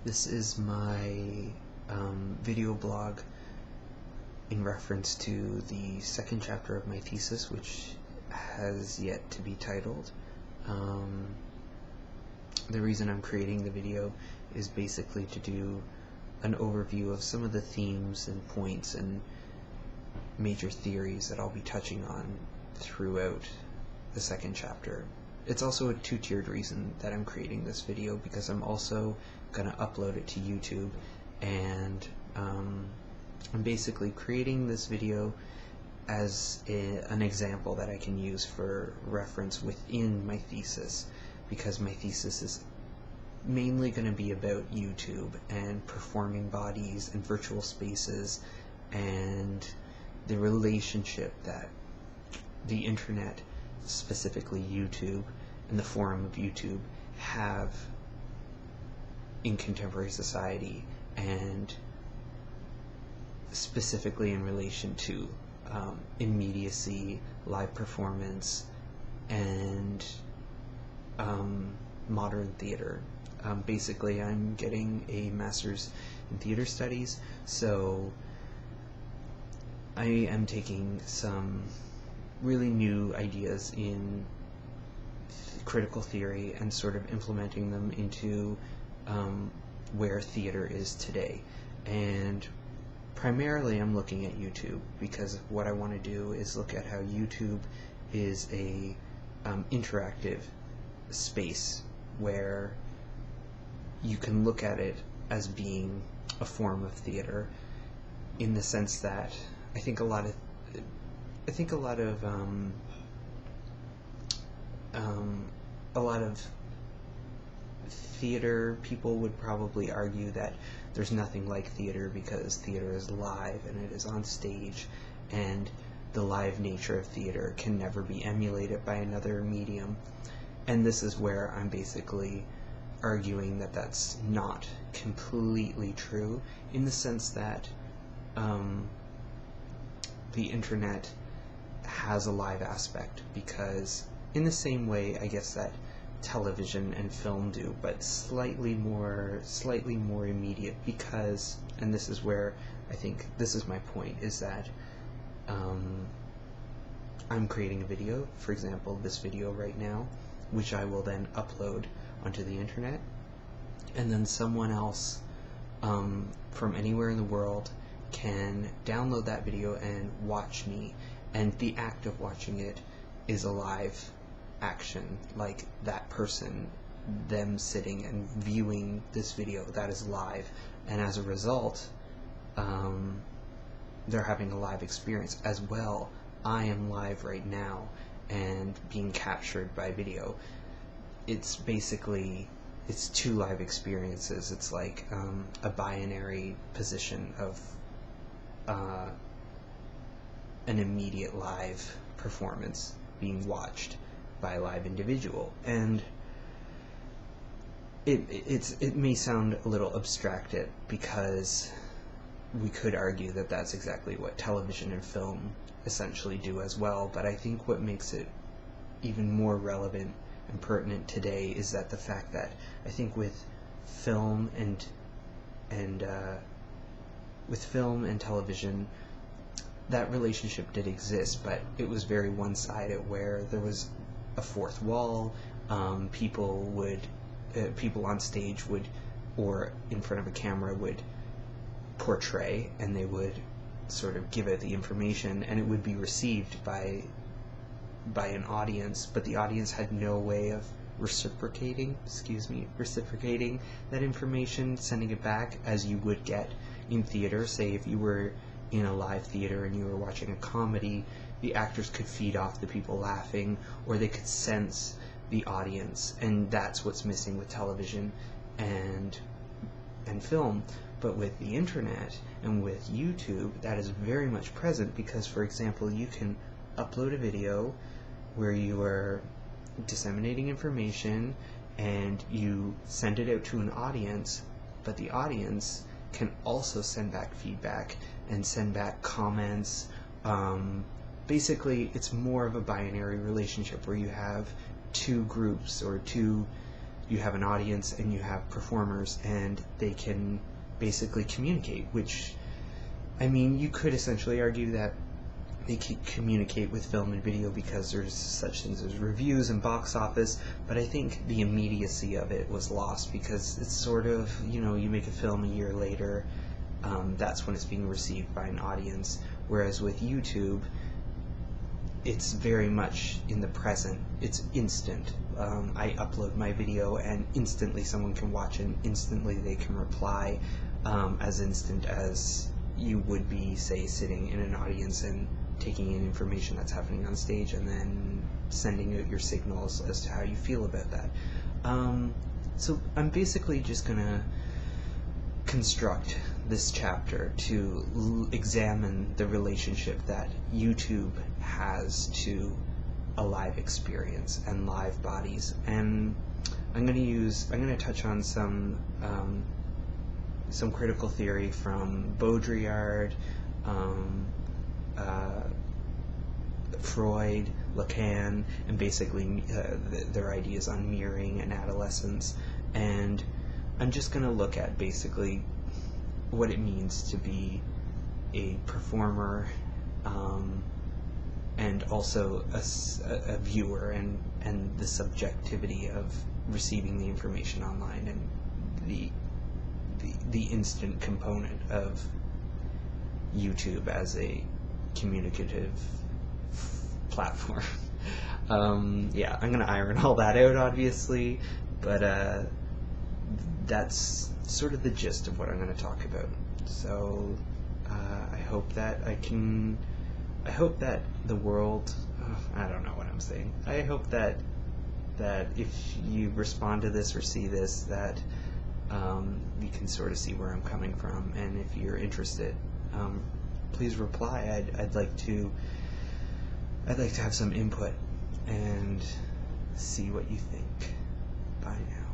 This is my video blog in reference to the second chapter of my thesis, which has yet to be titled. The reason I'm creating the video is basically to do an overview of some of the themes and points and major theories that I'll be touching on throughout the second chapter. It's also a two-tiered reason that I'm creating this video, because I'm also going to upload it to YouTube, and I'm basically creating this video as an example that I can use for reference within my thesis, because my thesis is mainly going to be about YouTube and performing bodies and virtual spaces and the relationship that the internet, specifically YouTube and the forum of YouTube, have in contemporary society, and specifically in relation to immediacy, live performance, and modern theater. Basically, I'm getting a master's in theater studies, so I am taking some really new ideas in critical theory and sort of implementing them into where theater is today. And primarily I'm looking at YouTube, because what I want to do is look at how YouTube is a interactive space where you can look at it as being a form of theater, in the sense that I think a lot of theater people would probably argue that there's nothing like theater, because theater is live and it is on stage, and the live nature of theater can never be emulated by another medium. And this is where I'm basically arguing that that's not completely true, in the sense that the internet has a live aspect, because in the same way, I guess, that television and film do, but slightly more immediate, because, and this is where I think this is my point, is that I'm creating a video, for example this video right now, which I will then upload onto the internet, and then someone else from anywhere in the world can download that video and watch me, and the act of watching it is a live action, like that person, them sitting and viewing this video, that is live, and as a result they're having a live experience as well. I am live right now and being captured by video. It's basically, it's two live experiences. It's like a binary position of an immediate live performance being watched by a live individual. And it may sound a little abstracted, because we could argue that that's exactly what television and film essentially do as well, but I think what makes it even more relevant and pertinent today is that the fact that I think with film and television, that relationship did exist, but it was very one-sided, where there was a fourth wall. People on stage would, or in front of a camera, would portray, and they would sort of give out the information, and it would be received by an audience, but the audience had no way of reciprocating that information, sending it back, as you would get in theater. Say if you were in a live theater and you were watching a comedy, the actors could feed off the people laughing, or they could sense the audience, and that's what's missing with television and film. But with the internet and with YouTube, that is very much present, because, for example, you can upload a video where you are disseminating information and you send it out to an audience, but the audience can also send back feedback and send back comments. Basically, it's more of a binary relationship, where you have two groups or two you have an audience and you have performers, and they can basically communicate, which, I mean, you could essentially argue that they can communicate with film and video because there's such things as reviews and box office, but I think the immediacy of it was lost because it's sort of, you know, you make a film a year later, that's when it's being received by an audience, whereas with YouTube, it's very much in the present. It's instant. I upload my video and instantly someone can watch it and instantly they can reply, as instant as you would be, say, sitting in an audience and taking in information that's happening on stage and then sending out your signals as to how you feel about that. So I'm basically just going to construct this chapter to examine the relationship that YouTube has to a live experience and live bodies, and I'm going to touch on some critical theory from Baudrillard, Freud, Lacan, and basically their ideas on mirroring and adolescence. And I'm just going to look at basically what it means to be a performer, and also a viewer, and the subjectivity of receiving the information online, and the instant component of YouTube as a communicative platform. Yeah, I'm going to iron all that out, obviously, but that's sort of the gist of what I'm going to talk about. So I hope that the world, I don't know what I'm saying. I hope that if you respond to this or see this, that you can sort of see where I'm coming from, and if you're interested, please reply. I'd like to have some input and see what you think. Bye now.